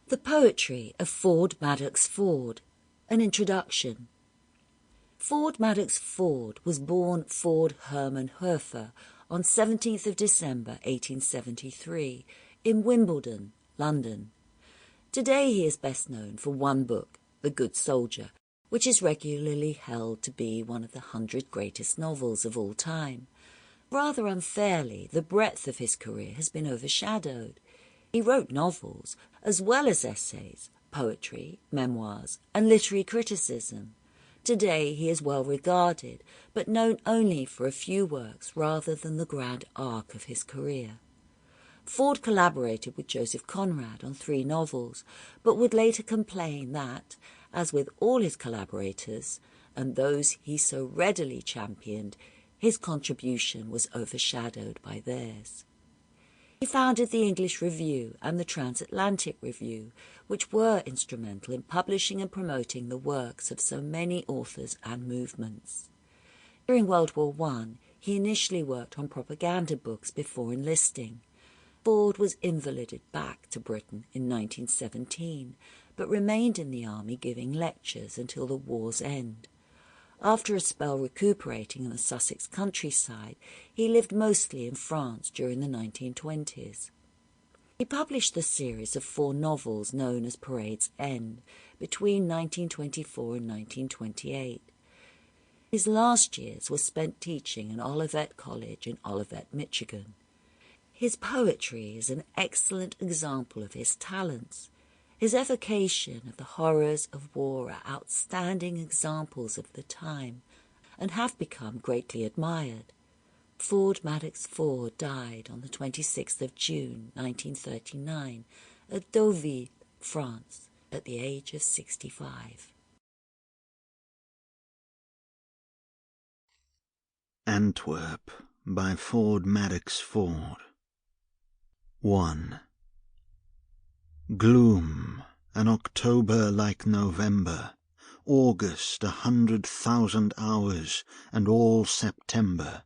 The Poetry of Ford Madox Ford, an introduction. Ford Madox Ford was born Ford Hermann Hueffer on 17th of December 1873 in Wimbledon, London. Today he is best known for one book, The Good Soldier, which is regularly held to be one of the 100 greatest novels of all time. Rather unfairly, the breadth of his career has been overshadowed. He wrote novels, as well as essays, poetry, memoirs, and literary criticism. Today he is well regarded, but known only for a few works rather than the grand arc of his career. Ford collaborated with Joseph Conrad on 3 novels, but would later complain that, as with all his collaborators, and those he so readily championed, his contribution was overshadowed by theirs. He founded the English Review and the Transatlantic Review, which were instrumental in publishing and promoting the works of so many authors and movements. During World War I, he initially worked on propaganda books before enlisting. Ford was invalided back to Britain in 1917, but remained in the army giving lectures until the war's end. After a spell recuperating in the Sussex countryside, he lived mostly in France during the 1920s. He published the series of 4 novels known as Parade's End between 1924 and 1928. His last years were spent teaching in Olivet College in Olivet, Michigan. His poetry is an excellent example of his talents. His evocation of the horrors of war are outstanding examples of the time and have become greatly admired. Ford Madox Ford died on the 26th of June 1939 at Deauville, France, at the age of 65. Antwerp by Ford Madox Ford. 1. Gloom, an October like November, August 100,000 hours, and all September,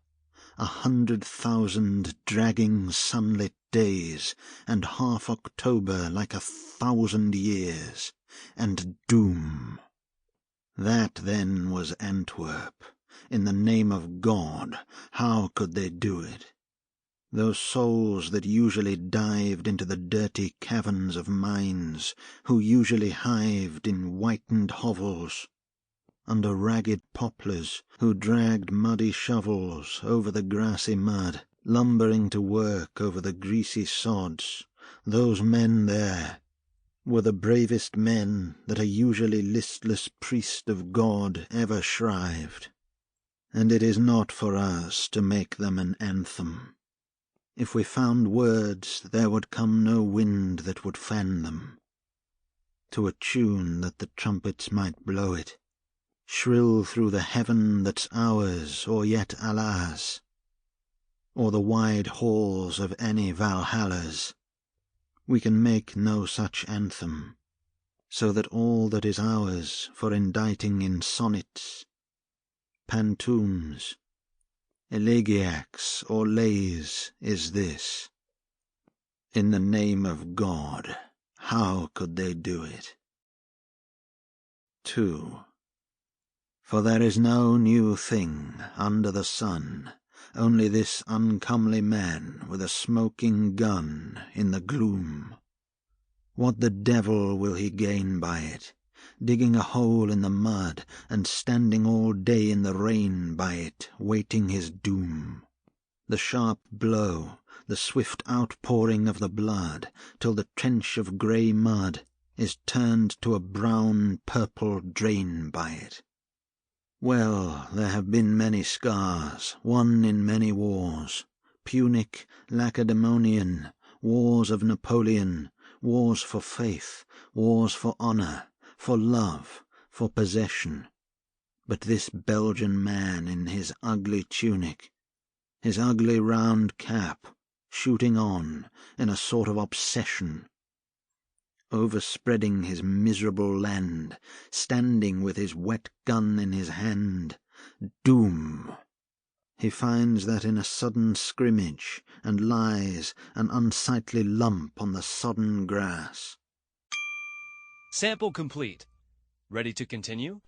100,000 dragging sunlit days, and half October like 1,000 years, and doom. That then was Antwerp. In the name of God, how could they do it? Those souls that usually dived into the dirty caverns of mines, who usually hived in whitened hovels, under ragged poplars, who dragged muddy shovels over the grassy mud, lumbering to work over the greasy sods, those men there were the bravest men that a usually listless priest of God ever shrived. And it is not for us to make them an anthem. If we found words, there would come no wind that would fan them. To a tune that the trumpets might blow it, shrill through the heaven that's ours, or yet Allah's, or the wide halls of any Valhallas, we can make no such anthem, so that all that is ours for inditing in sonnets, pantoums, elegiacs or lays is this: in the name of God, how could they do it? 2. For there is no new thing under the sun, only this uncomely man with a smoking gun in the gloom. What the devil will he gain by it, digging a hole in the mud and standing all day in the rain by it, waiting his doom? The sharp blow, the swift outpouring of the blood, till the trench of grey mud is turned to a brown-purple drain by it. Well, there have been many scars, won in many wars, Punic, Lacedaemonian, wars of Napoleon, wars for faith, wars for honour, for love, for possession. But this Belgian man in his ugly tunic, his ugly round cap, shooting on in a sort of obsession, overspreading his miserable land, standing with his wet gun in his hand, doom. He finds that in a sudden scrimmage, and lies an unsightly lump on the sodden grass. Sample complete. Ready to continue?